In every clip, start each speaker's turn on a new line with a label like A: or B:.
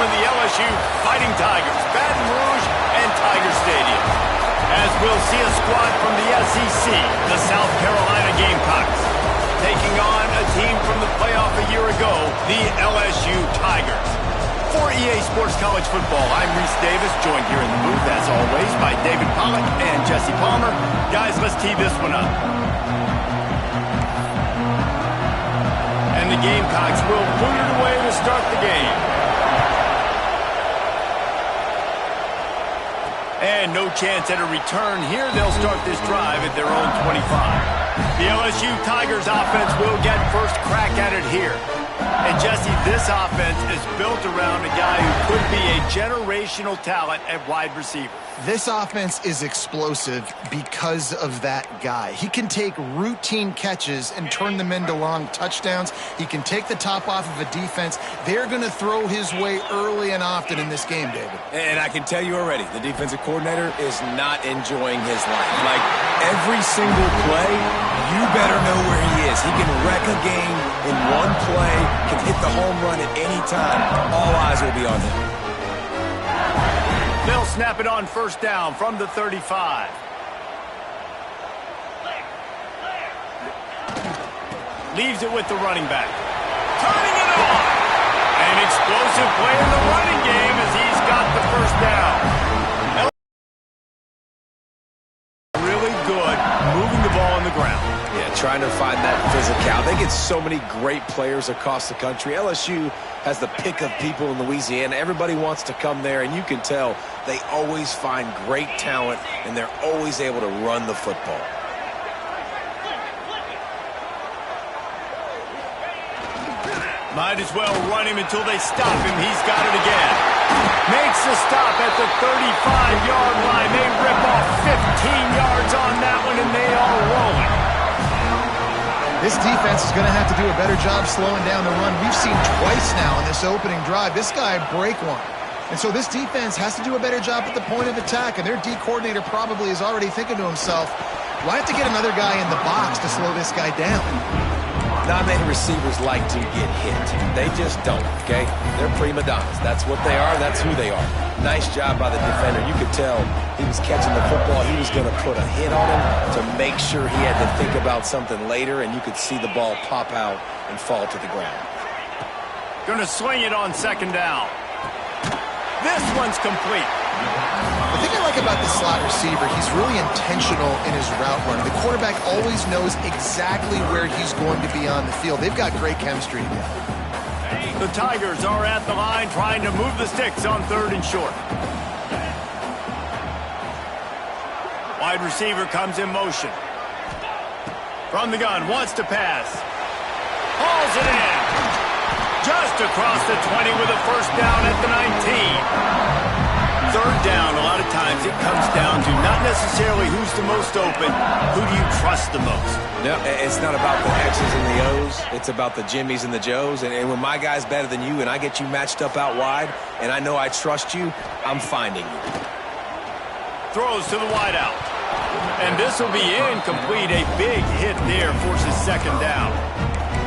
A: of the LSU Fighting Tigers, Baton Rouge and Tiger Stadium. As we'll see a squad from the SEC, the South Carolina Gamecocks, taking on a team from the playoff a year ago, the LSU Tigers. For EA Sports College Football, I'm Reese Davis, joined here in the booth, as always, by David Pollack and Jesse Palmer. Guys, let's tee this one up. And the Gamecocks will boot it away to start the game. And no chance at a return here. They'll start this drive at their own 25. The LSU Tigers offense will get first crack at it here. And Jesse, this offense is built around a guy who could be a generational talent at wide receiver.
B: This offense is explosive because of that guy. He can take routine catches and turn them into long touchdowns. He can take the top off of a defense. They're going to throw his way early and often in this game, David.
C: And I can tell you already, the defensive coordinator is not enjoying his life. Like, every single play, you better know where he is. He can wreck a game in one play, can hit the home run at any time. All eyes will be on him.
A: They'll snap it on first down from the 35. Leaves it with the running back. Turning it on. An explosive play in the running game as he's got the first down. Really good moving the ball on the ground.
C: Yeah, trying to find that physicality. They get so many great players across the country. LSU has the pick of people in Louisiana. Everybody wants to come there, and you can tell they always find great talent, and they're always able to run the football.
A: Might as well run him until they stop him. He's got it again. Makes the stop at the 35-yard line. They rip off 15 yards on that one, and they are rolling.
B: This defense is going to have to do a better job slowing down the run. We've seen twice now in this opening drive this guy break one. And so this defense has to do a better job at the point of attack, and their D coordinator probably is already thinking to himself, do I have to get another guy in the box to slow this guy down?
C: Not many receivers like to get hit. They just don't, okay? They're prima donnas. That's what they are. That's who they are. Nice job by the defender. You could tell he was catching the football. He was going to put a hit on him to make sure he had to think about something later, and you could see the ball pop out and fall to the ground.
A: Going to swing it on second down. This one's complete.
B: The thing I like about the slot receiver, he's really intentional in his route run. The quarterback always knows exactly where he's going to be on the field. They've got great chemistry together.
A: The Tigers are at the line trying to move the sticks on third and short. Wide receiver comes in motion. From the gun, wants to pass. Hauls it in. Just across the 20 with a first down at the 19. Third down, a lot of times it comes down to not necessarily who's the most open, who do you trust the most?
C: No, it's not about the X's and the O's. It's about the Jimmies and the Joes. And when my guy's better than you and I get you matched up out wide and I know I trust you, I'm finding you.
A: Throws to the wideout. And this will be incomplete. A big hit there forces second down.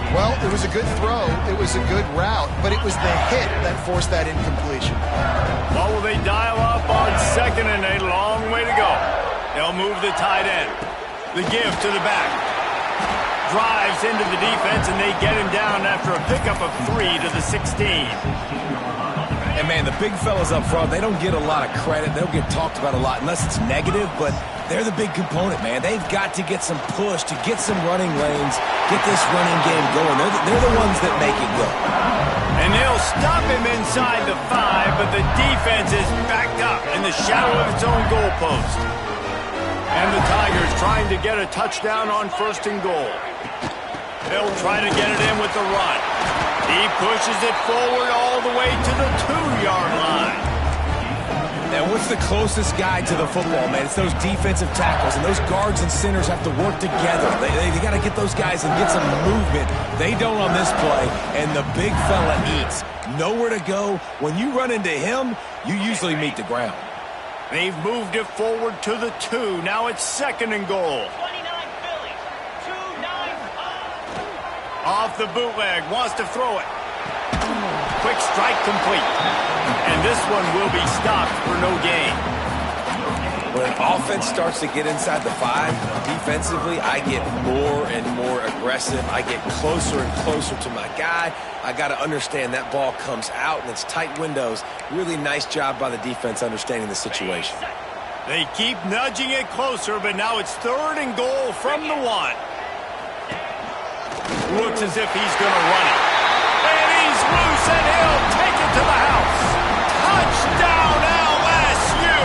B: Well, it was a good throw, it was a good route, but it was the hit that forced that incompletion.
A: Well, will they dial up on second and a long way to go? They'll move the tight end. The give to the back. Drives into the defense, and they get him down after a pickup of 3 to the 16.
C: And, man, the big fellas up front, they don't get a lot of credit. They don't get talked about a lot unless it's negative, but they're the big component, man. They've got to get some push, to get some running lanes, get this running game going. They're the ones that make it go.
A: And they'll stop him inside the 5, but the defense is backed up in the shadow of its own goalpost. And the Tigers trying to get a touchdown on first and goal. They'll try to get it in with the run. He pushes it forward all the way to the 2-yard line.
C: Now, what's the closest guy to the football, man? It's those defensive tackles, and those guards and centers have to work together. They got to get those guys and get some movement. They don't on this play, and the big fella eats. Nowhere to go. When you run into him, you usually meet the ground.
A: They've moved it forward to the 2. Now it's second and goal. Off the bootleg, wants to throw it. quick strike complete. And this one will be stopped for no gain.
C: When offense starts to get inside the 5, defensively, I get more and more aggressive. I get closer and closer to my guy. I got to understand that ball comes out and it's tight windows. Really nice job by the defense understanding the situation.
A: They keep nudging it closer, but now it's 3rd and goal from the 1. Looks as if he's going to run it. And he's loose, and he'll take it to the house. Touchdown, LSU!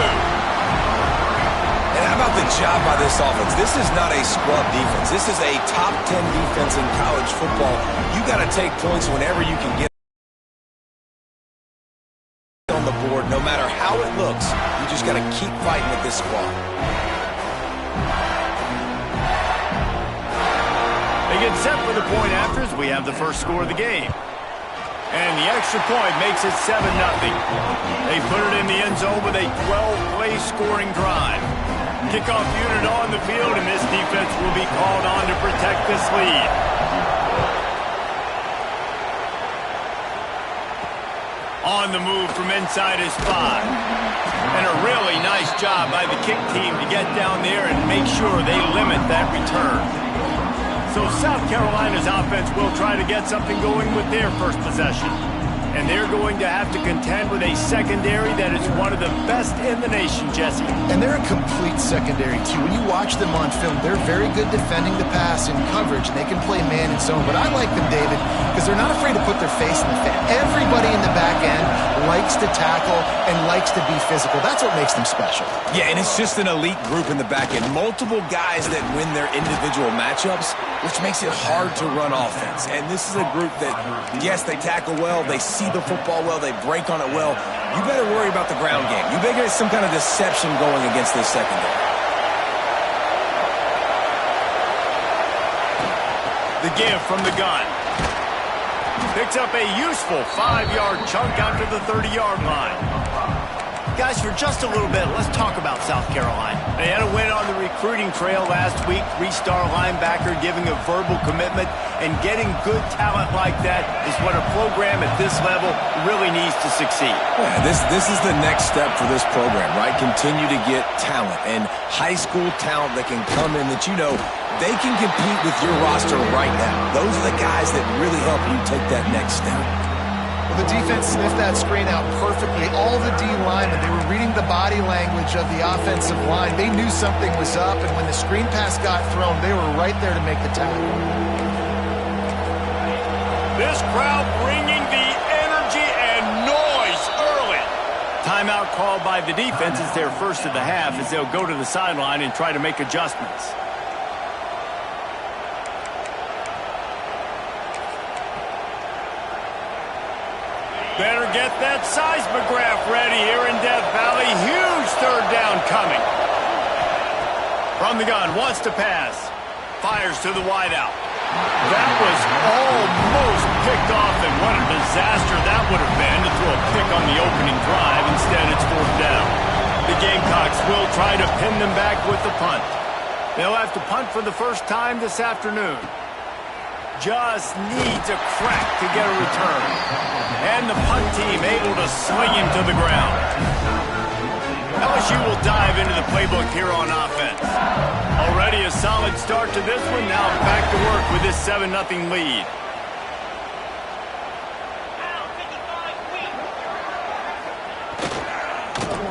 C: And how about the job by this offense? This is not a scrub defense. This is a top 10 defense in college football. You got to take points whenever you can get on the board, no matter how it looks. You just got to keep fighting with this squad.
A: They get set for the point afters. We have the first score of the game. And the extra point makes it 7-0. They put it in the end zone with a 12-play scoring drive. Kickoff unit on the field, and this defense will be called on to protect this lead. On the move from inside his 5. And a really nice job by the kick team to get down there and make sure they limit that return. So South Carolina's offense will try to get something going with their first possession. And they're going to have to contend with a secondary that is one of the best in the nation, Jesse.
B: And they're a complete secondary, too. When you watch them on film, they're very good defending the pass in coverage, and they can play man and zone. But I like them, David, because they're not afraid to put their face in the fan. Everybody in the back end likes to tackle and likes to be physical. That's what makes them special.
C: Yeah, and it's just an elite group in the back end. Multiple guys that win their individual matchups, which makes it hard to run offense. And this is a group that, yes, they tackle well, they see the football well, they break on it well. You better worry about the ground game. You better get some kind of deception going against this secondary.
A: The give from the gun. Picks up a useful 5-yard chunk out to the 30-yard line.
D: Guys, for just a little bit, let's talk about South Carolina.
A: They had a win on the recruiting trail last week. 3-star linebacker giving a verbal commitment, and getting good talent like that is what a program at this level really needs to succeed.
C: Yeah, this is the next step for this program, right? Continue to get talent and high school talent that can come in that you know they can compete with your roster right now. Those are the guys that really help you take that next step.
B: Well, the defense sniffed that screen out perfectly. All the D linemen, they were reading the body language of the offensive line. They knew something was up, and when the screen pass got thrown, they were right there to make the tackle.
A: This crowd bringing the energy and noise early. Timeout called by the defense. It's their first of the half as they'll go to the sideline and try to make adjustments. Better get that seismograph ready here in Death Valley. Huge 3rd down coming. From the gun, wants to pass. Fires to the wideout. That was almost picked off, and what a disaster that would have been to throw a pick on the opening drive. Instead, it's 4th down. The Gamecocks will try to pin them back with the punt. They'll have to punt for the first time this afternoon. Just needs a crack to get a return. And the punt team able to sling him to the ground. LSU will dive into the playbook here on offense. Already a solid start to this one. Now back to work with this 7-0 lead.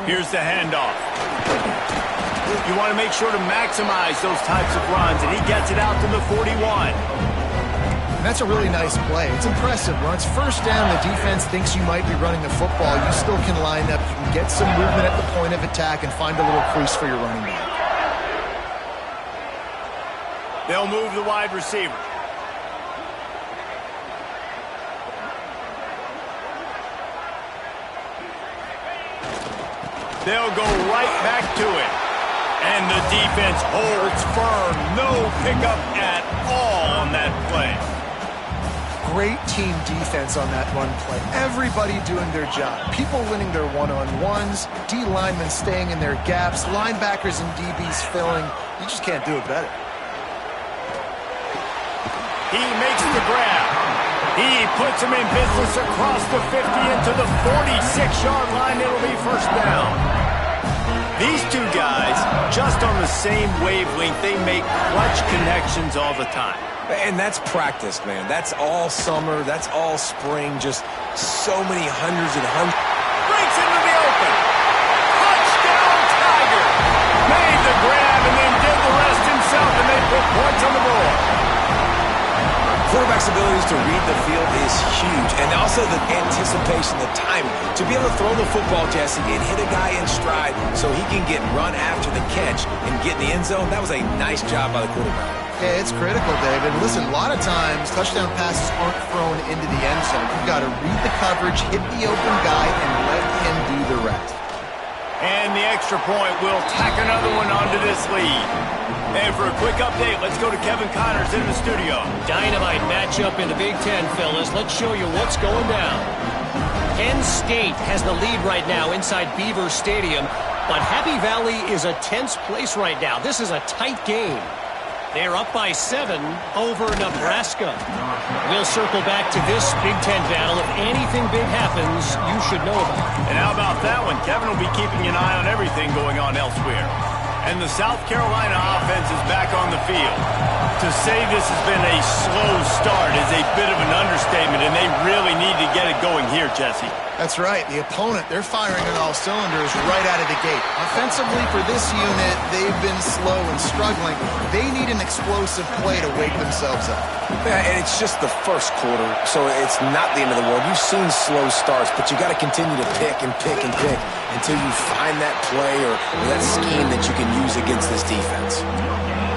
A: Here's the handoff. You want to make sure to maximize those types of runs, and he gets it out to the 41.
B: That's a really nice play. It's impressive. When it's 1st down, the defense thinks you might be running the football. You still can line up. You can get some movement at the point of attack and find a little crease for your running back.
A: They'll move the wide receiver. They'll go right back to it. And the defense holds firm. No pickup at all on that play.
B: Great team defense on that run play. Everybody doing their job. People winning their one-on-ones, D linemen staying in their gaps, linebackers and DBs filling. You just can't do it better.
A: He makes the grab. He puts him in business across the 50 into the 46-yard line. It'll be first down. These two guys, just on the same wavelength, they make clutch connections all the time.
C: And that's practice, man. That's all summer. That's all spring. Just so many hundreds and hundreds.
A: Breaks into the open. Touchdown, Tiger. Made the grab and then did the rest himself, and they put points on the board.
C: Quarterback's abilities to read the field is huge, and also the anticipation, the timing. To be able to throw the football, Jesse, and hit a guy in stride so he can get run after the catch and get in the end zone, that was a nice job by the quarterback.
B: Yeah, it's critical, David. Listen, a lot of times touchdown passes aren't thrown into the end zone. You've got to read the coverage, hit the open guy, and let him do the rest.
A: And the extra point will tack another one onto this lead. And for a quick update, let's go to Kevin Connors in the studio.
E: Dynamite matchup in the Big Ten, fellas. Let's show you what's going down. Penn State has the lead right now inside Beaver Stadium, but Happy Valley is a tense place right now. This is a tight game. They're up by 7 over Nebraska. We'll circle back to this Big Ten battle. If anything big happens, you should know about it.
A: And how about that one? Kevin will be keeping an eye on everything going on elsewhere. And the South Carolina offense is back on the field. To say this has been a slow start is a bit of an understatement, and they really need to get it going here, Jesse.
B: That's right. The opponent, they're firing on all cylinders right out of the gate. Offensively, for this unit, they've been slow and struggling. They need an explosive play to wake themselves up.
C: Yeah, and it's just the first quarter, so it's not the end of the world. You've seen slow starts, but you got to continue to pick and pick and pick until you find that play or that scheme that you can use against this defense.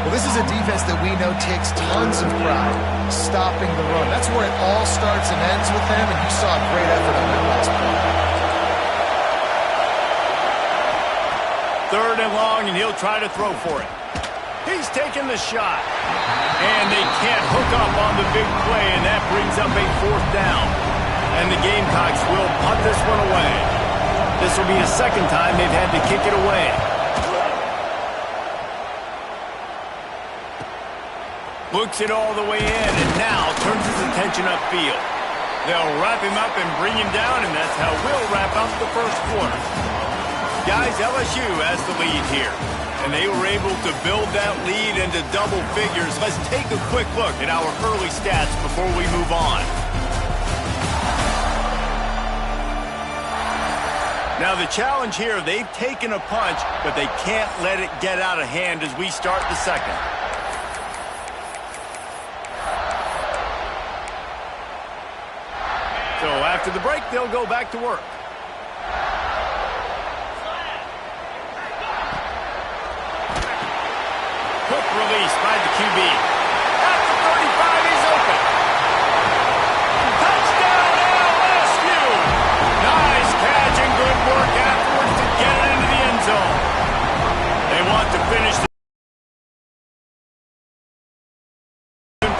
B: Well, this is a defense that we know takes tons of pride stopping the run. That's where it all starts and ends with them, and you saw a great effort on that last play.
A: 3rd and long, and he'll try to throw for it. He's taking the shot. And they can't hook up on the big play, and that brings up a 4th down. And the Gamecocks will punt this one away. This will be the second time they've had to kick it away. Looks it all the way in, and now turns his attention upfield. They'll wrap him up and bring him down, and that's how we'll wrap up the first quarter. Guys, LSU has the lead here, and they were able to build that lead into double figures. Let's take a quick look at our early stats before we move on. Now, the challenge here, they've taken a punch, but they can't let it get out of hand as we start the second. So after the break, they'll go back to work. Quick release by the QB. At the 35, he's open. Touchdown, LSU! Nice catch and good work afterwards to get it into the end zone. They want to finish the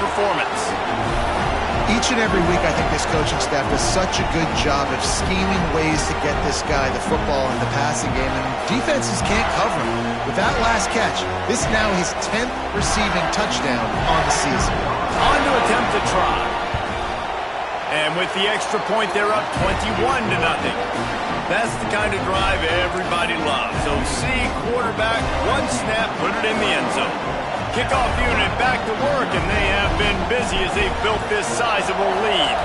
A: performance.
B: Each and every week, I think this coaching staff does such a good job of scheming ways to get this guy the football in the passing game, and defenses can't cover him. With that last catch, this is now his 10th receiving touchdown on the season.
A: On to attempt to try. And with the extra point, they're up 21-0. That's the kind of drive everybody loves. So see quarterback, one snap, put it in the end zone. Kickoff unit back to work, and they have been busy as they've built this sizable lead.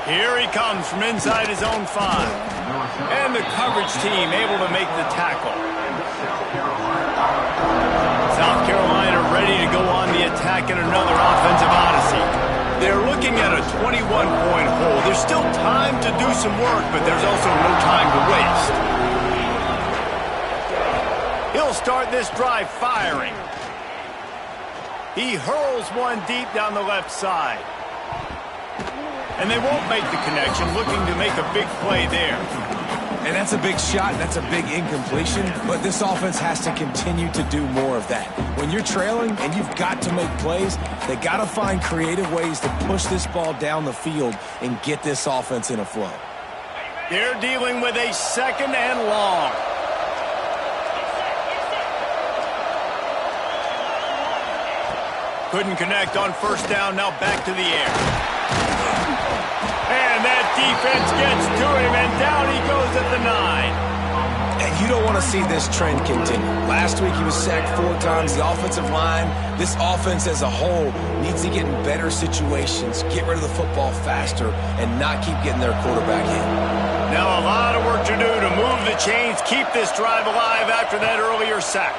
A: Here he comes from inside his own 5. And the coverage team able to make the tackle. South Carolina ready to go on the attack in another offensive odyssey. They're looking at a 21-point hole. There's still time to do some work, but there's also no time to waste. He'll start this drive firing. He hurls one deep down the left side. And they won't make the connection, looking to make a big play there.
C: And that's a big shot, that's a big incompletion, but this offense has to continue to do more of that. When you're trailing and you've got to make plays, they got to find creative ways to push this ball down the field and get this offense in a flow.
A: They're dealing with a 2nd and long. 2 Couldn't connect on first down, now back to the air. And that defense gets to him, and down he goes at the 9.
C: And you don't want to see this trend continue. Last week he was sacked 4 times. The offensive line, this offense as a whole, needs to get in better situations, get rid of the football faster, and not keep getting their quarterback hit.
A: Now a lot of work to do to move the chains, keep this drive alive after that earlier sack.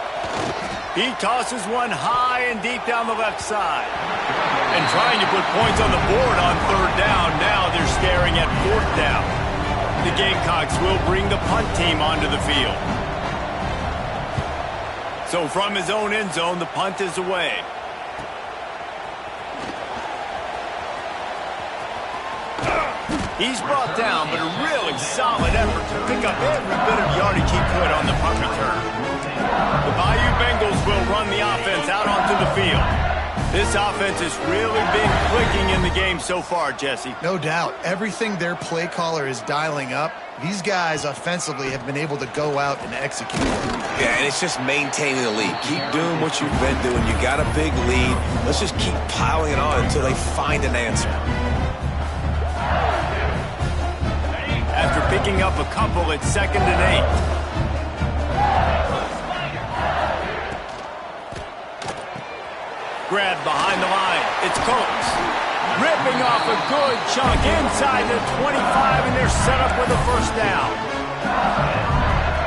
A: He tosses one high and deep down the left side. And trying to put points on the board on third down. Now they're staring at fourth down. The Gamecocks will bring the punt team onto the field. So from his own end zone, the punt is away. He's brought down, but a really solid effort to pick up every bit of yardage he could on the punt return. The Bayou Bengals will run the offense out onto the field. This offense has really been clicking in the game so far, Jesse.
B: No doubt. Everything their play caller is dialing up, these guys offensively have been able to go out and execute.
C: Yeah, and it's just maintaining the lead. Keep doing what you've been doing. You got a big lead. Let's just keep piling it on until they find an answer.
A: After picking up a couple, it's 2nd and 8. Grab behind the line. It's Colts. Ripping off a good chunk inside the 25, and they're set up with a first down.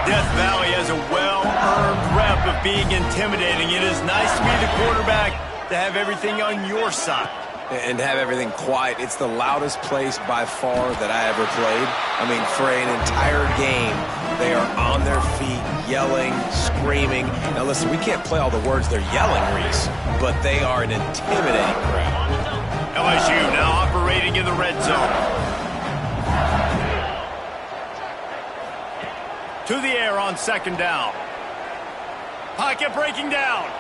A: Death Valley has a well-earned rep of being intimidating. It is nice to be the quarterback to have everything on your side.
C: And have everything quiet. It's the loudest place by far that I ever played. I mean, for an entire game, they are on their feet, yelling, screaming. Now, listen, we can't play all the words they're yelling, Reese, but they are an intimidating crowd.
A: LSU now operating in the red zone. To the air on 2nd down. Pocket breaking down.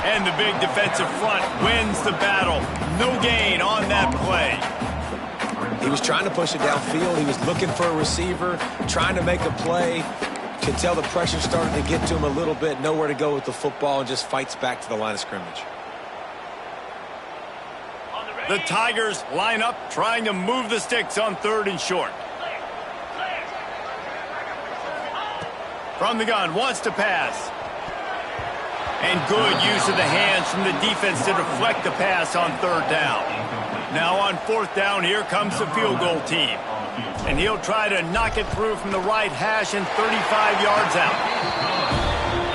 A: And the big defensive front wins the battle. No gain on that play.
C: He was trying to push it downfield. He was looking for a receiver, trying to make a play. Could tell the pressure started to get to him a little bit. Nowhere to go with the football and just fights back to the line of scrimmage.
A: The Tigers line up, trying to move the sticks on 3rd and short. From the gun, wants to pass. And good use of the hands from the defense to deflect the pass on 3rd down. Now on 4th down, here comes the field goal team. And he'll try to knock it through from the right hash and 35 yards out.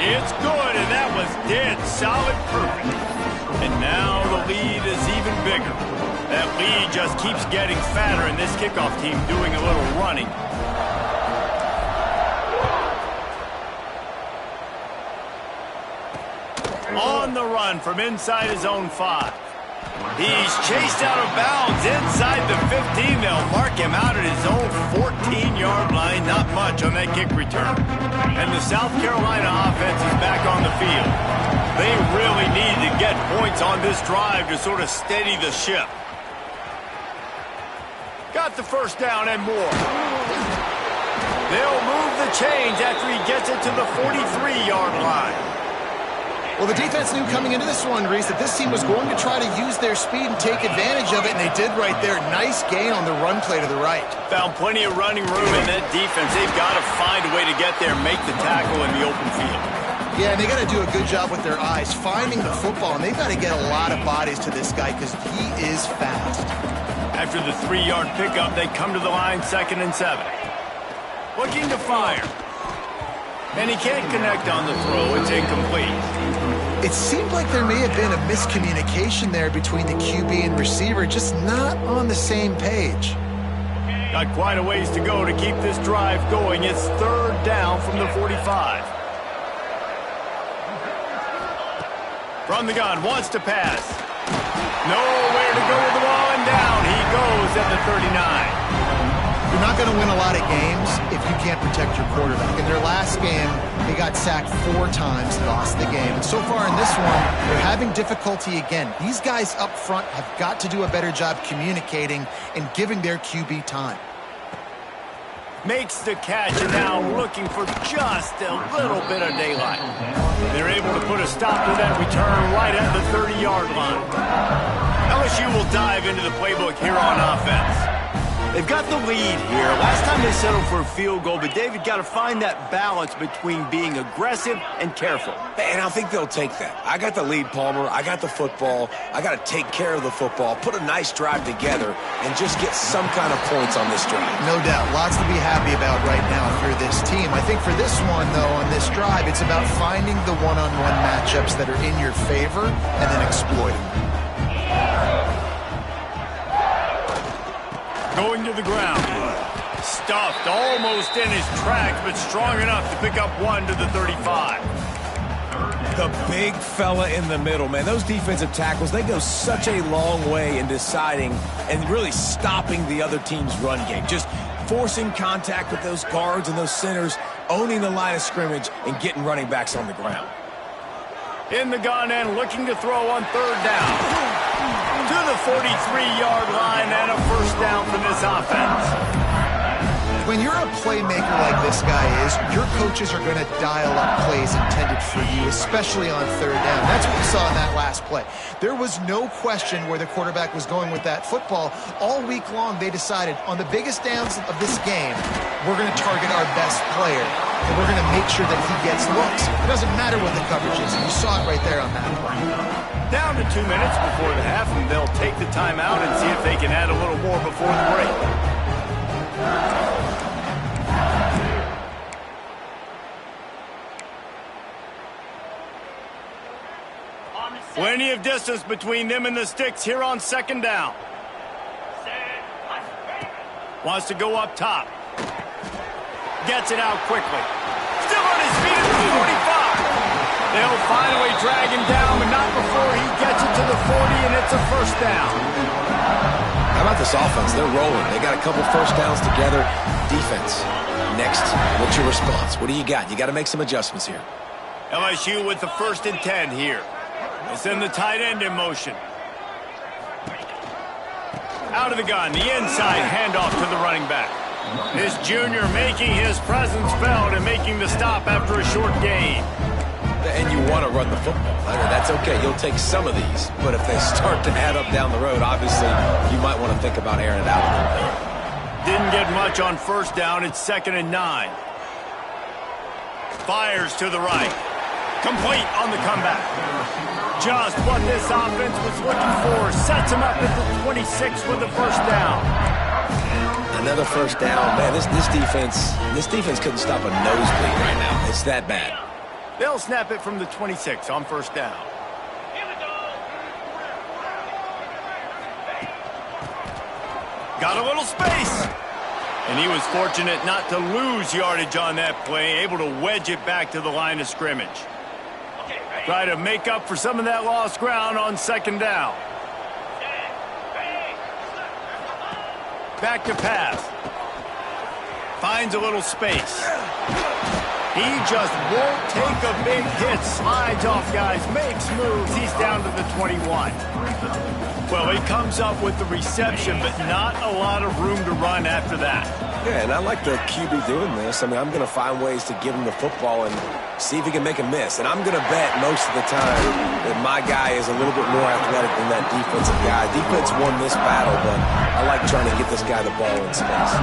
A: It's good, and that was dead solid perfect. And now the lead is even bigger. That lead just keeps getting fatter, and this kickoff team doing a little running. On the run from inside his own 5. He's chased out of bounds inside the 15. They'll mark him out at his own 14-yard line. Not much on that kick return. And the South Carolina offense is back on the field. They really need to get points on this drive to sort of steady the ship. Got the first down and more. They'll move the chains after he gets it to the 43-yard line.
B: Well, the defense knew coming into this one, Reese, that this team was going to try to use their speed and take advantage of it, and they did right there. Nice gain on the run play to the right.
A: Found plenty of running room in that defense. They've got to find a way to get there, make the tackle in the open field.
B: Yeah, and they got to do a good job with their eyes, finding the football, and they've got to get a lot of bodies to this guy because he is fast.
A: After the 3-yard pickup, they come to the line, 2nd and 7. Looking to fire. And he can't connect on the throw. It's incomplete.
B: It seemed like there may have been a miscommunication there between the QB and receiver, just not on the same page.
A: Got quite a ways to go to keep this drive going. It's 3rd down from the 45. From the gun, wants to pass. Nowhere to go with the ball, and down he goes at the 39.
B: You're not going to win a lot of games if you can't protect your quarterback. In their last game, they got sacked 4 times, lost the game. And so far in this one, they're having difficulty again. These guys up front have got to do a better job communicating and giving their QB time.
A: Makes the catch, and now looking for just a little bit of daylight. They're able to put a stop to that return right at the 30-yard line. LSU will dive into the playbook here on offense.
D: They've got the lead here. Last time they settled for a field goal, but David got to find that balance between being aggressive and careful.
C: And I think they'll take that. I got the lead, Palmer. I got the football. I got to take care of the football, put a nice drive together, and just get some kind of points on this drive.
B: No doubt. Lots to be happy about right now for this team. I think for this one, though, on this drive, it's about finding the one-on-one matchups that are in your favor and then exploiting them.
A: Going to the ground. Stuffed almost in his tracks, but strong enough to pick up one to the 35.
C: The big fella in the middle, man. Those defensive tackles, they go such a long way in deciding and really stopping the other team's run game. Just forcing contact with those guards and those centers, owning the line of scrimmage, and getting running backs on the ground.
A: In the gun and looking to throw on third down. To the 43-yard line and a first down for this offense.
B: When you're a playmaker like this guy is, your coaches are going to dial up plays intended for you, especially on third down. That's what we saw in that last play. There was no question where the quarterback was going with that football. All week long, they decided on the biggest downs of this game, we're going to target our best player, and we're going to make sure that he gets looks. It doesn't matter what the coverage is. You saw it right there on that play.
A: Down to 2 minutes before the half, and they'll take the timeout and see if they can add a little more before the break. Plenty of distance between them and the sticks here on second down. Wants to go up top. Gets it out quickly. Still on his feet at the 45. They'll finally drag him down, but not before he gets it to the 40, and it's a first down.
C: How about this offense? They're rolling. They got a couple first downs together. Defense. Next, what's your response? What do you got? You got to make some adjustments here.
A: LSU with the 1st and 10 here. They send the tight end in motion. Out of the gun, the inside handoff to the running back. This junior making his presence felt and making the stop after a short gain.
C: And you want to run the football. I mean, that's okay. You'll take some of these. But if they start to add up down the road, obviously, you might want to think about airing it out a little bit.
A: Didn't get much on first down. It's 2nd and 9. Fires to the right. Complete on the comeback. Just what this offense was looking for. Sets him up at the 26 with the first down.
C: Another first down. Man, this defense couldn't stop a nosebleed right now. It's that bad.
A: They'll snap it from the 26 on first down. Got a little space. And he was fortunate not to lose yardage on that play, able to wedge it back to the line of scrimmage. Try to make up for some of that lost ground on second down. Back to pass. Finds a little space. He just won't take a big hit. Slides off guys, makes moves. He's down to the 21. Well, he comes up with the reception, but not a lot of room to run after that.
C: Yeah, and I like the QB doing this. I mean, I'm going to find ways to give him the football and see if he can make a miss. And I'm going to bet most of the time that my guy is a little bit more athletic than that defensive guy. Defense won this battle, but I like trying to get this guy the ball in space.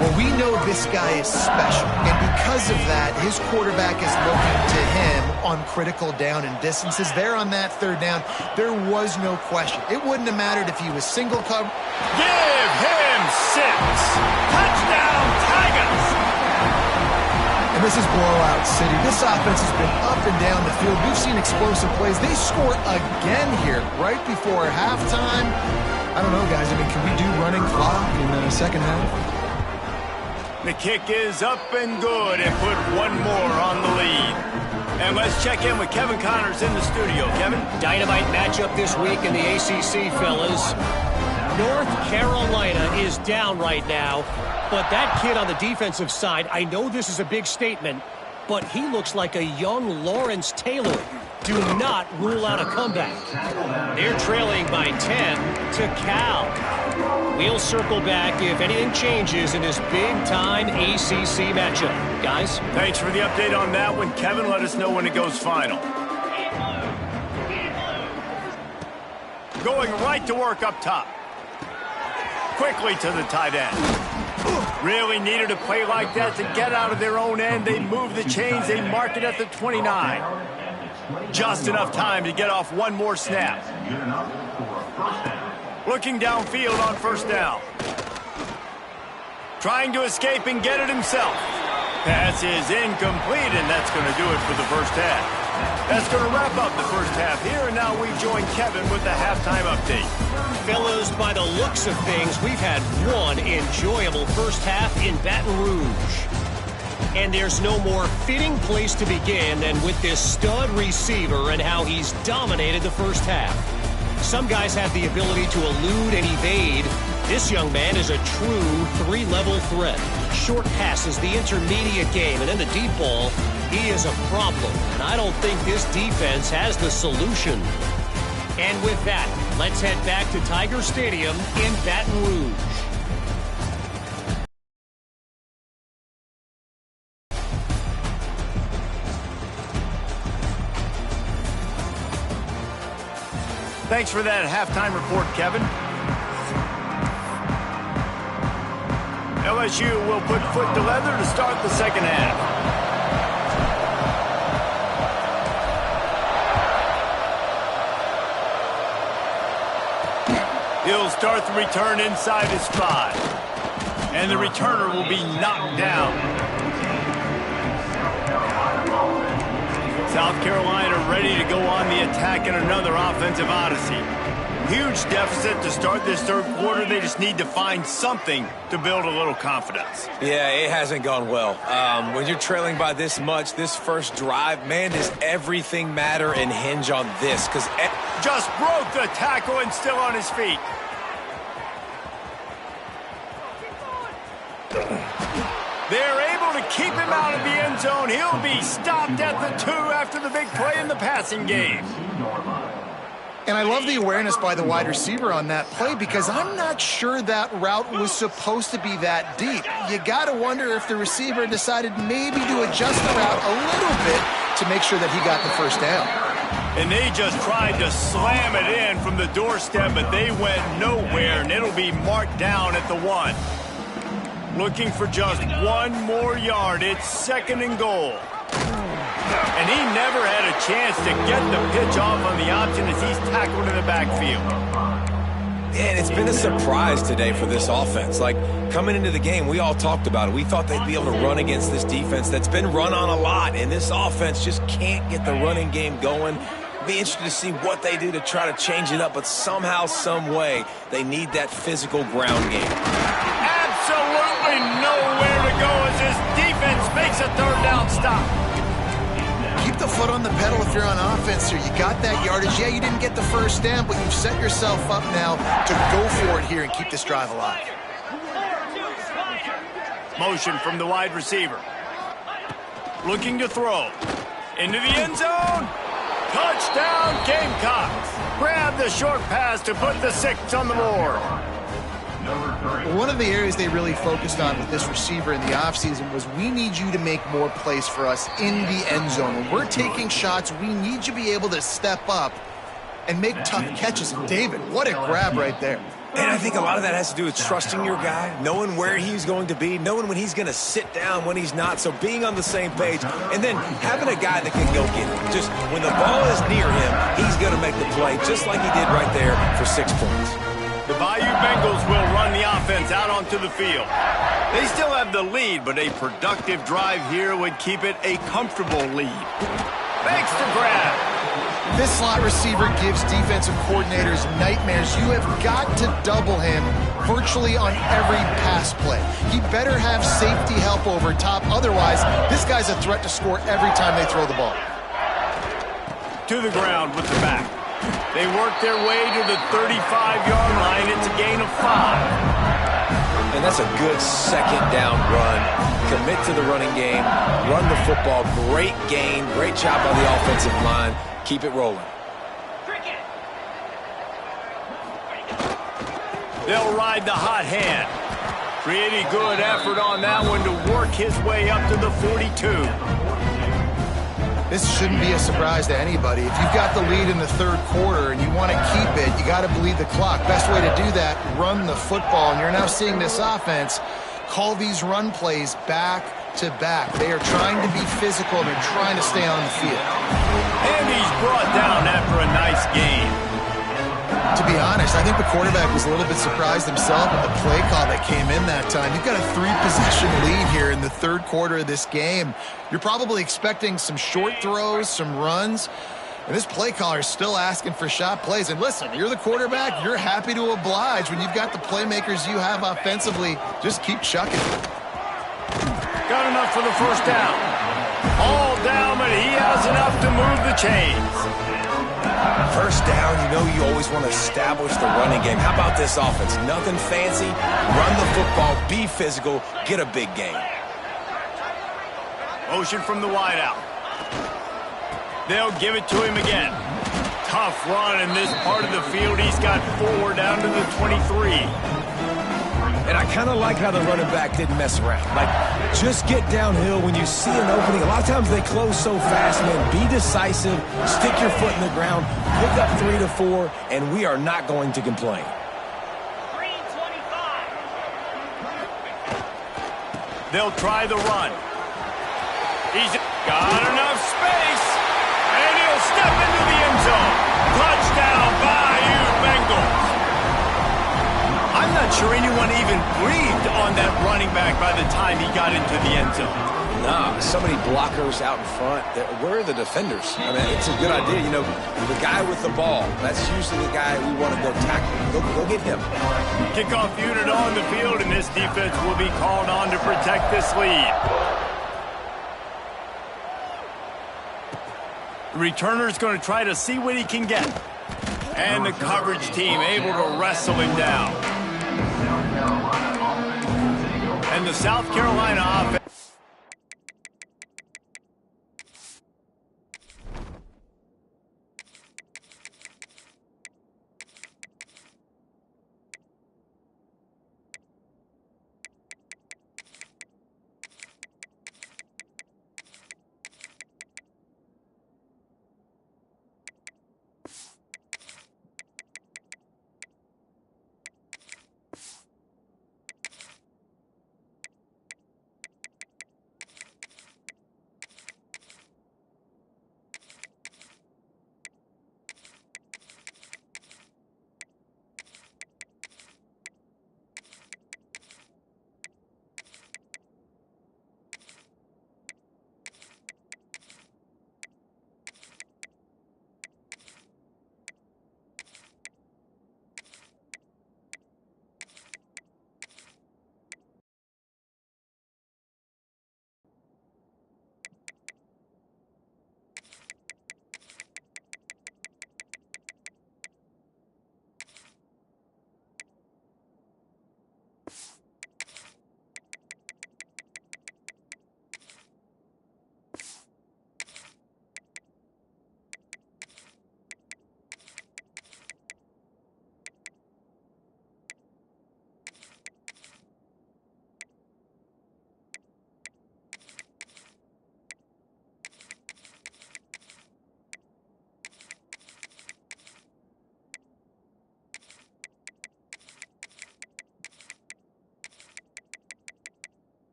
B: Well, we know this guy is special, and because of that, his quarterback is looking to him on critical down and distances. There on that third down, there was no question. It wouldn't have mattered if he was single cover.
A: Give him 6. Touchdown, Tigers!
B: And this is blowout city. This offense has been up and down the field. We've seen explosive plays. They score again here right before halftime. I don't know, guys. I mean, can we do running clock in the second half?
A: The kick is up and good and put one more on the lead. And let's check in with Kevin Connors in the studio. Kevin?
E: Dynamite matchup this week in the ACC, fellas. North Carolina is down right now, but that kid on the defensive side, I know this is a big statement, but he looks like a young Lawrence Taylor. Do not rule out a comeback. They're trailing by 10 to Cal. We'll circle back if anything changes in this big-time ACC matchup. Guys?
A: Thanks for the update on that one, Kevin. Let us know when it goes final. Going right to work up top. Quickly to the tight end. Really needed a play like that to get out of their own end. They move the chains. They mark it at the 29. Just enough time to get off one more snap. Looking downfield on first down. Trying to escape and get it himself. Pass is incomplete, and that's going to do it for the first half. That's going to wrap up the first half here, and now we join Kevin with the halftime update.
E: Fellas, by the looks of things, we've had one enjoyable first half in Baton Rouge. And there's no more fitting place to begin than with this stud receiver and how he's dominated the first half. Some guys have the ability to elude and evade. This young man is a true three-level threat. Short passes, the intermediate game, and then the deep ball. He is a problem, and I don't think this defense has the solution. And with that, let's head back to Tiger Stadium in Baton Rouge.
A: Thanks for that halftime report, Kevin. LSU will put foot to leather to start the second half. He'll start the return inside his 5. And the returner will be knocked down. South Carolina ready to go on the attack in another offensive odyssey. Huge deficit to start this third quarter. They just need to find something to build a little confidence.
C: Yeah, it hasn't gone well. When you're trailing by this much, this first drive, man, does everything matter and hinge on this? Because
A: just broke the tackle and still on his feet. They're able to keep him out of the end zone. He'll be stopped at the 2 after the big play in the passing game.
B: And I love the awareness by the wide receiver on that play because I'm not sure that route was supposed to be that deep. You got to wonder if the receiver decided maybe to adjust the route a little bit to make sure that he got the first down.
A: And they just tried to slam it in from the doorstep, but they went nowhere, and it'll be marked down at the 1. Looking for just one more yard. It's 2nd and goal. And he never had a chance to get the pitch off on the option as he's tackled in the backfield.
C: And it's been a surprise today for this offense. Like, coming into the game, we all talked about it. We thought they'd be able to run against this defense that's been run on a lot, and this offense just can't get the running game going. Be interested to see what they do to try to change it up, but somehow, some way, they need that physical ground game.
A: Absolutely nowhere to go as this defense makes a third down stop.
B: Keep the foot on the pedal if you're on offense here. You got that yardage. Yeah, you didn't get the first down, but you've set yourself up now to go for it here and keep this drive alive.
A: Motion from the wide receiver. Looking to throw. Into the end zone. Touchdown, Gamecocks. Grab the short pass to put the 6 on the board.
B: One of the areas they really focused on with this receiver in the offseason was we need you to make more plays for us in the end zone. When we're taking shots, we need you to be able to step up and make tough catches. And David, what a grab right there.
C: And I think a lot of that has to do with trusting your guy, knowing where he's going to be, knowing when he's going to sit down, when he's not. So being on the same page, and then having a guy that can go get it. Just when the ball is near him, he's going to make the play, just like he did right there for 6 points.
A: The Bayou Bengals will run the offense out onto the field. They still have the lead, but a productive drive here would keep it a comfortable lead. Makes the grab.
B: This slot receiver gives defensive coordinators nightmares. You have got to double him virtually on every pass play. He better have safety help over top. Otherwise, this guy's a threat to score every time they throw the ball.
A: To the ground with the back. They work their way to the 35-yard line. It's a gain of 5.
C: And that's a good second down run. Commit to the running game. Run the football. Great gain. Great job by the offensive line. Keep it rolling.
A: They'll ride the hot hand. Pretty good effort on that one to work his way up to the 42.
B: This shouldn't be a surprise to anybody. If you've got the lead in the third quarter and you want to keep it, you got to bleed the clock. Best way to do that, run the football. And you're now seeing this offense call these run plays back to back. They are trying to be physical. They're trying to stay on the field.
A: And he's brought down after a nice game.
B: To be honest, I think the quarterback was a little bit surprised himself at the play call that came in that time. You've got a 3-possession lead here in the third quarter of this game. You're probably expecting some short throws, some runs, and this play caller is still asking for shot plays. And listen, you're the quarterback. You're happy to oblige when you've got the playmakers you have offensively. Just keep chucking.
A: Got enough for the first down. All down, but he has enough to move the chains.
C: First down, you know you always want to establish the running game. How about this offense? Nothing fancy. Run the football, be physical, get a big gain.
A: Motion from the wideout. They'll give it to him again. Tough run in this part of the field. He's got 4 down to the 23.
C: And I kind of like how the running back didn't mess around. Like, just get downhill when you see an opening. A lot of times they close so fast, man. Be decisive, stick your foot in the ground, pick up 3 to 4, and we are not going to complain.
A: 3:25. They'll try the run. He's got enough space, and he'll step into the end zone. Touchdown, Bayou Bengals. I'm not sure anyone even breathed on that running back by the time he got into the end zone.
C: Nah, so many blockers out in front. Where are the defenders? I mean, it's a good idea. You know, the guy with the ball, that's usually the guy we want to go tackle. Go get him.
A: Kickoff unit on the field, and this defense will be called on to protect this lead. The returner's going to try to see what he can get. And the coverage team able to wrestle him down. And the South Carolina offense.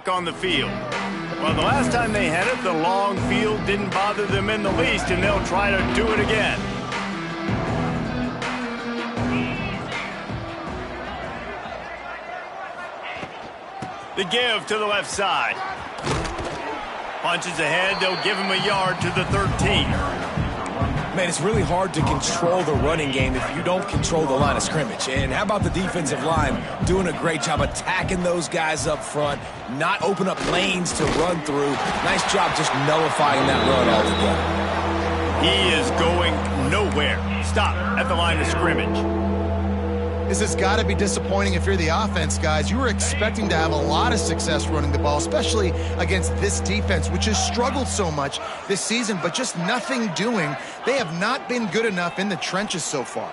A: back on the field. Well, the last time they had it, the long field didn't bother them in the least, and they'll try to do it again. The give to the left side. Punches ahead, they'll give him a yard to the 13.
C: Man, it's really hard to control the running game if you don't control the line of scrimmage. And how about the defensive line doing a great job attacking those guys up front, not open up lanes to run through. Nice job just nullifying that run altogether.
A: He is going nowhere. Stop at the line of scrimmage.
B: This has got to be disappointing if you're the offense, guys. You were expecting to have a lot of success running the ball, especially against this defense, which has struggled so much this season, but just nothing doing. They have not been good enough in the trenches so far.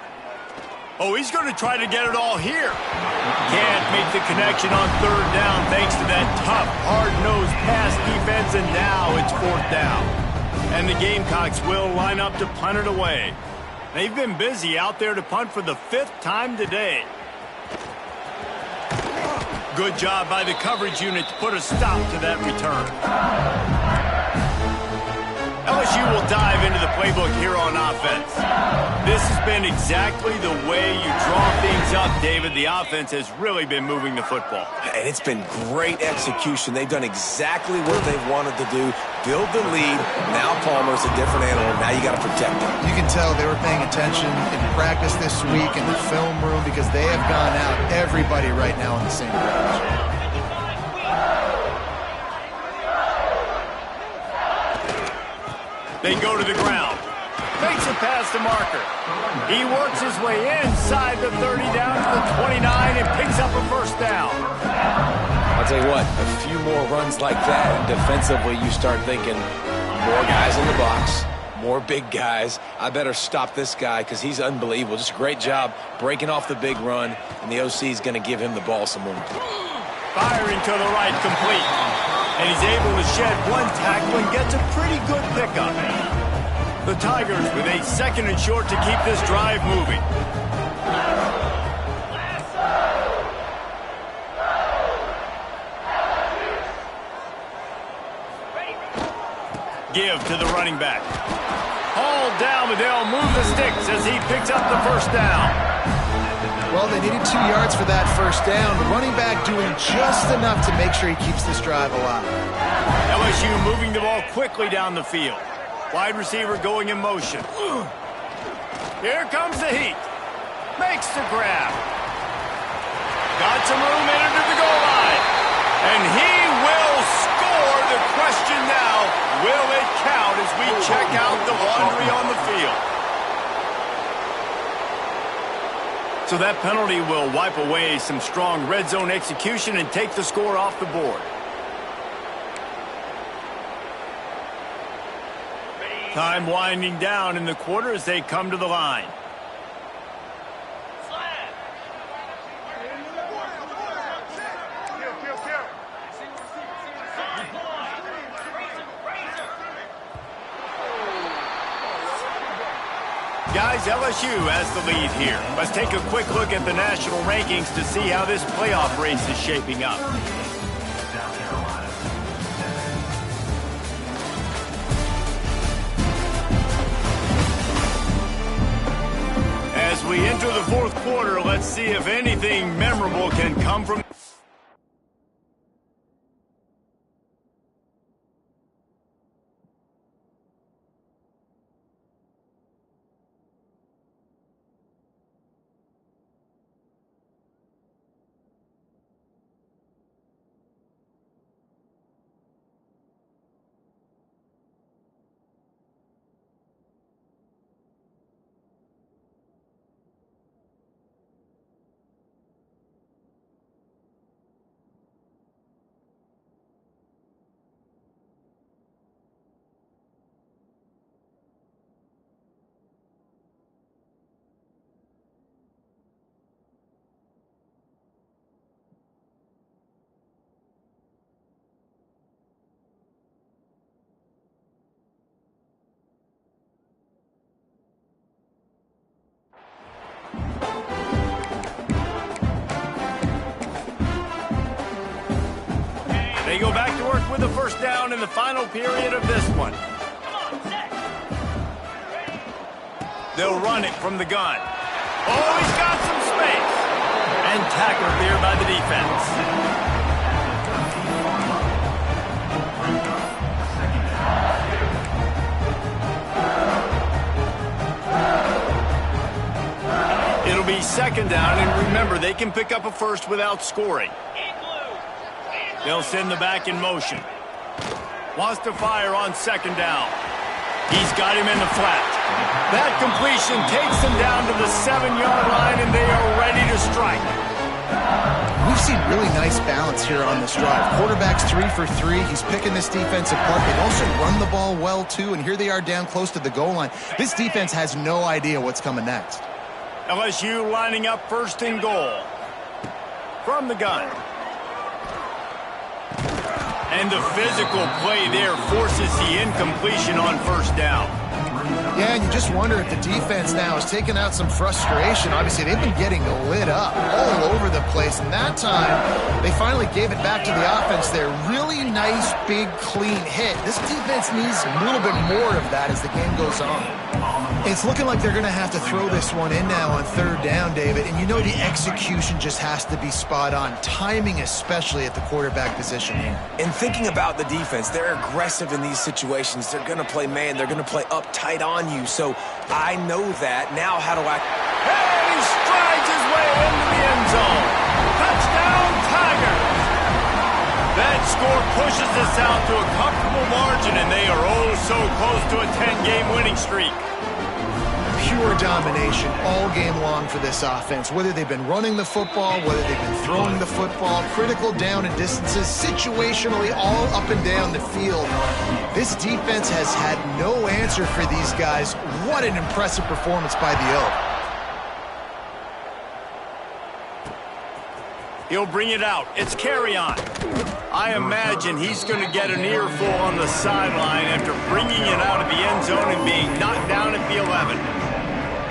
A: Oh, he's going to try to get it all here. Can't make the connection on third down thanks to that tough, hard-nosed pass defense, and now it's fourth down. And the Gamecocks will line up to punt it away. They've been busy out there to punt for the 5th time today. Good job by the coverage unit to put a stop to that return. LSU will dive into the playbook here on offense. This has been exactly the way you draw things up, David. The offense has really been moving the football.
C: And it's been great execution. They've done exactly what they've wanted to do. Build the lead. Now Palmer's a different animal. Now you got to protect him.
B: You can tell they were paying attention in practice this week in the film room because they have gone out, everybody right now on the same page.
A: They go to the ground. Makes a pass to Marker. He works his way inside the 30 down to the 29 and picks up a first down.
C: I'll tell you what, a few more runs like that, and defensively you start thinking more guys in the box, more big guys. I better stop this guy because he's unbelievable. Just a great job breaking off the big run, and the OC is going to give him the ball some more.
A: Firing to the right, complete. And he's able to shed one tackle and gets a pretty good pickup. The Tigers with a 2nd and short to keep this drive moving. Give to the running back. Hauled down, but they'll move the sticks as he picks up the first down.
B: Well, they needed 2 yards for that first down. The running back doing just enough to make sure he keeps this drive alive.
A: LSU moving the ball quickly down the field. Wide receiver going in motion. Here comes the heat. Makes the grab. Got some room in under the goal line. And he will score. The question now, will it count as we check out the laundry on the field? So that penalty will wipe away some strong red zone execution and take the score off the board. Time winding down in the quarter as they come to the line. Guys, LSU has the lead here. Let's take a quick look at the national rankings to see how this playoff race is shaping up. As we enter the 4th quarter, let's see if anything memorable can come from first down in the final period of this one. They'll run it from the gun. Oh, he's got some space. And tackled there by the defense. It'll be second down, and remember, they can pick up a first without scoring. They'll send the back in motion. Wants to fire on second down. He's got him in the flat. That completion takes them down to the 7-yard line, and they are ready to strike.
B: We've seen really nice balance here on this drive. Quarterback's 3 for 3. He's picking this defense apart. They've also run the ball well, too, and here they are down close to the goal line. This defense has no idea what's coming next.
A: LSU lining up first and goal. From the gun. And the physical play there forces the incompletion on first down.
B: Yeah, and you just wonder if the defense now has taken out some frustration. Obviously, they've been getting lit up all over the place, and that time they finally gave it back to the offense there. Really nice, big, clean hit. This defense needs a little bit more of that as the game goes on. It's looking like they're going to have to throw this one in now on third down, David, and you know the execution just has to be spot on. Timing especially at the quarterback position here.
C: And thinking about the defense, they're aggressive in these situations. They're going to play man. They're going to play uptight on you. So I know that. Now how do I...
A: And he strides his way into the end zone. Touchdown, Tigers! That score pushes us out to a comfortable margin, and they are oh so close to a 10-game winning streak.
B: Pure domination all game long for this offense. Whether they've been running the football, whether they've been throwing the football, critical down and distances, situationally all up and down the field. This defense has had no answer for these guys. What an impressive performance by the Oak.
A: He'll bring it out. It's carry on. I imagine he's going to get an earful on the sideline after bringing it out of the end zone and being knocked down at the 11.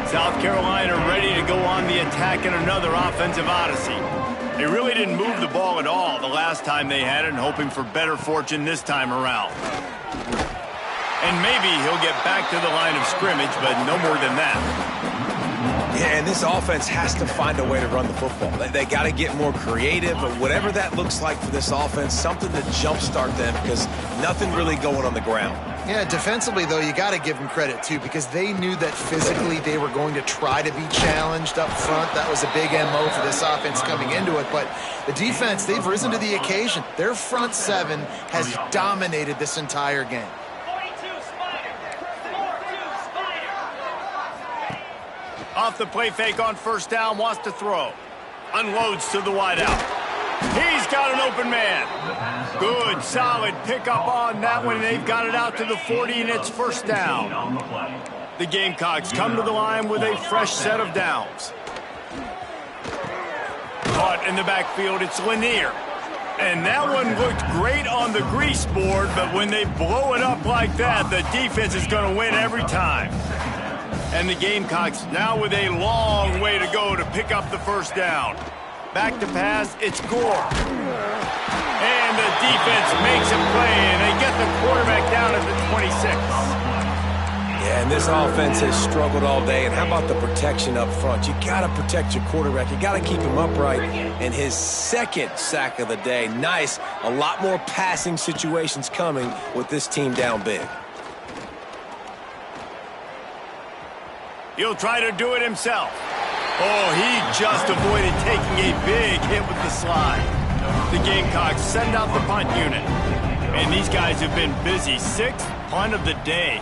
A: South Carolina ready to go on the attack in another offensive odyssey. They really didn't move the ball at all the last time they had it, and hoping for better fortune this time around. And maybe he'll get back to the line of scrimmage, but no more than that.
C: Yeah, and this offense has to find a way to run the football. They got to get more creative, but whatever that looks like for this offense, something to jumpstart them because nothing really going on the ground.
B: Yeah, defensively, though, you got to give them credit, too, because they knew that physically they were going to try to be challenged up front. That was a big MO for this offense coming into it. But the defense, they've risen to the occasion. Their front seven has dominated this entire game.
A: Off the play fake on first down, wants to throw. Unloads to the wideout. He's got an open man. Good, solid pickup on that one. They've got it out to the 40, and it's first down. The Gamecocks come to the line with a fresh set of downs. Caught in the backfield, it's Lanier. And that one looked great on the grease board, but when they blow it up like that, the defense is going to win every time. And the Gamecocks now with a long way to go to pick up the first down. Back to pass, it's Gore. And the defense makes a play, and they get the quarterback down at the 26.
C: Yeah, and this offense has struggled all day. And how about the protection up front? You got to protect your quarterback. You got to keep him upright. And his second sack of the day, nice. A lot more passing situations coming with this team down big.
A: He'll try to do it himself. Oh, he just avoided taking a big hit with the slide. The Gamecocks send out the punt unit. And these guys have been busy. 6th punt of the day.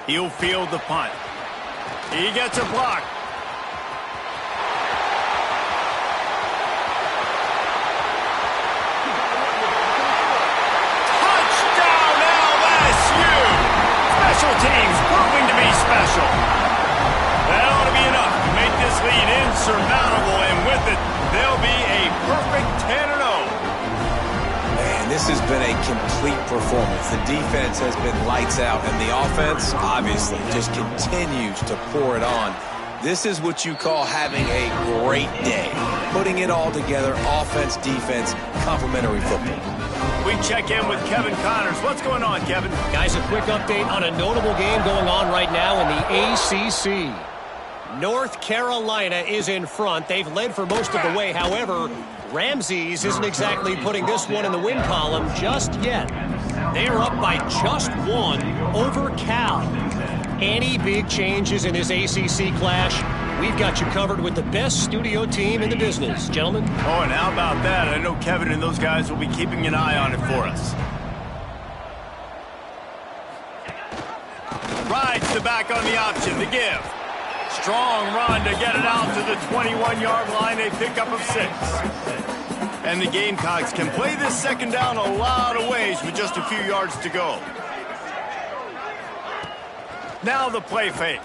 A: He'll field the punt. He gets a block. Special teams proving to be special. That ought to be enough to make this lead insurmountable, and with it, they'll be a perfect 10-0.
C: Man, this has been a complete performance. The defense has been lights out, and the offense, obviously, just continues to pour it on. This is what you call having a great day. Putting it all together, offense, defense, complementary football.
A: We check in with Kevin Connors. What's going on, Kevin?
E: Guys, a quick update on a notable game going on right now in the ACC. North Carolina is in front. They've led for most of the way. However, Ramses isn't exactly putting this one in the win column just yet. They are up by just one over Cal. Any big changes in this ACC clash, we've got you covered with the best studio team in the business. Gentlemen?
A: Oh, and how about that? I know Kevin and those guys will be keeping an eye on it for us. Rides the back on the option, the give. Strong run to get it out to the 21-yard line, a pickup of 6. And the Gamecocks can play this second down a lot of ways with just a few yards to go. Now the play fake.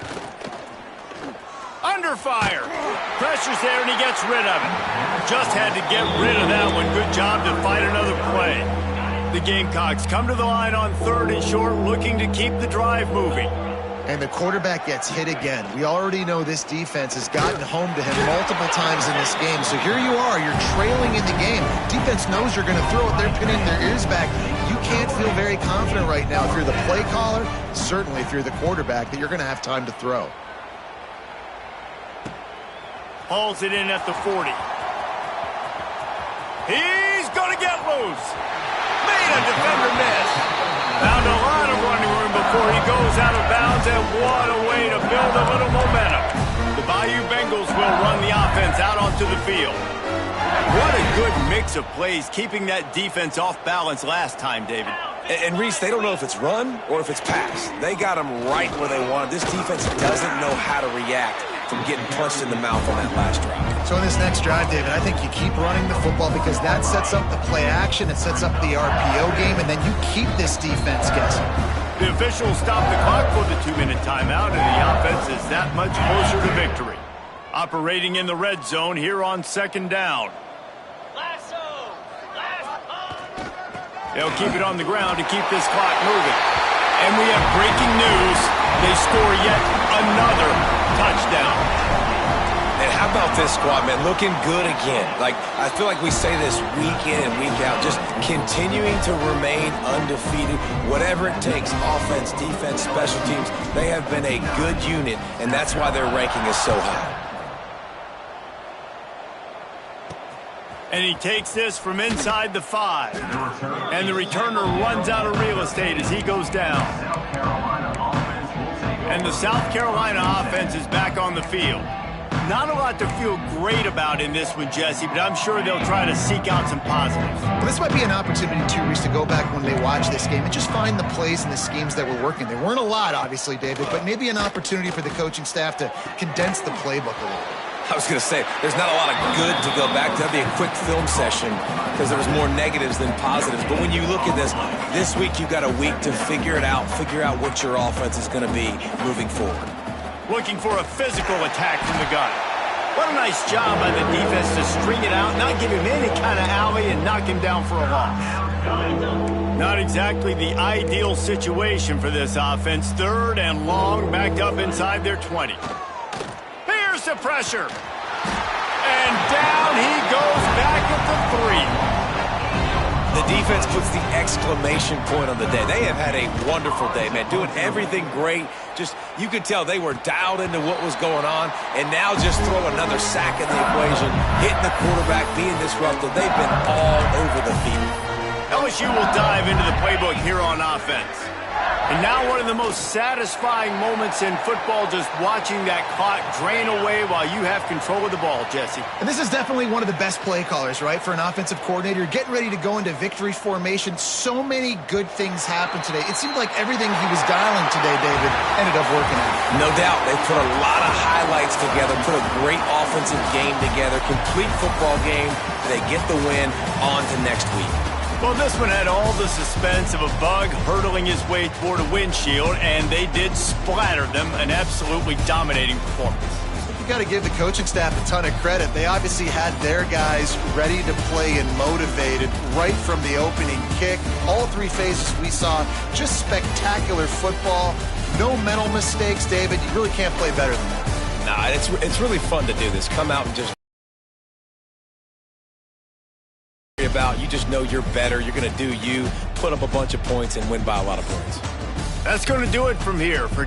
A: Under fire. Pressure's there and he gets rid of it. Just had to get rid of that one. Good job to fight another play. The Gamecocks come to the line on 3rd and short, looking to keep the drive moving.
B: And the quarterback gets hit again. We already know this defense has gotten home to him multiple times in this game. So here you are, you're trailing in the game. Defense knows you're going to throw it. They're pinning their ears back. You can't feel very confident right now if you're the play caller, certainly if you're the quarterback, that you're going to have time to throw.
A: Hauls it in at the 40. He's going to get loose. Made a defender miss. Found a lot of running room before he goes out of bounds, and what a way to build a little momentum. The Bayou Bengals will run the offense out onto the field. What a good mix of plays, keeping that defense off balance last time, David.
C: And Reese, they don't know if it's run or if it's pass. They got them right where they want. This defense doesn't know how to react from getting punched in the mouth on that last drive.
B: So in this next drive, David, I think you keep running the football because that sets up the play action, it sets up the RPO game, and then you keep this defense guessing.
A: The officials stop the clock for the 2-minute timeout, and the offense is that much closer to victory. Operating in the red zone here on 2nd down. They'll keep it on the ground to keep this clock moving. And we have breaking news. They score yet another touchdown.
C: And how about this squad, man? Looking good again. I feel like we say this week in and week out, just continuing to remain undefeated. Whatever it takes, offense, defense, special teams, they have been a good unit, and that's why their ranking is so high.
A: And he takes this from inside the 5. And the returner runs out of real estate as he goes down. And the South Carolina offense is back on the field. Not a lot to feel great about in this one, Jesse, but I'm sure they'll try to seek out some positives.
B: Well, this might be an opportunity, too, Reese, to go back when they watch this game and just find the plays and the schemes that were working. There weren't a lot, obviously, David, but maybe an opportunity for the coaching staff to condense the playbook a little bit.
C: I was going to say, there's not a lot of good to go back to. That'd be a quick film session because there was more negatives than positives. But when you look at this week you got a week to figure it out, figure out what your offense is going to be moving forward.
A: Looking for a physical attack from the gun. What a nice job by the defense to string it out, not give him any kind of alley, and knock him down for a loss. Not exactly the ideal situation for this offense. 3rd and long, backed up inside their 20. The pressure. And down he goes back at the 3.
C: The defense puts the exclamation point on the day. They have had a wonderful day, man. Doing everything great. Just, you could tell they were dialed into what was going on. And now just throw another sack in the equation. Hitting the quarterback, being disruptive. They've been all over the field.
A: LSU will dive into the playbook here on offense. And now one of the most satisfying moments in football, just watching that clock drain away while you have control of the ball, Jesse.
B: And this is definitely one of the best play callers, right, for an offensive coordinator. Getting ready to go into victory formation. So many good things happened today. It seemed like everything he was dialing today, David, ended up working out.
C: No doubt. They put a lot of highlights together, put a great offensive game together, complete football game. They get the win on to next week.
A: Well, this one had all the suspense of a bug hurtling his way toward a windshield, and they did splatter them. An absolutely dominating performance.
B: You got to give the coaching staff a ton of credit. They obviously had their guys ready to play and motivated right from the opening kick. All 3 phases we saw, just spectacular football. No mental mistakes, David. You really can't play better than that.
C: Nah, it's really fun to do this. Come out and just about, you just know you're better. You're going to do you, put up a bunch of points, and win by a lot of points.
A: That's going to do it from here. For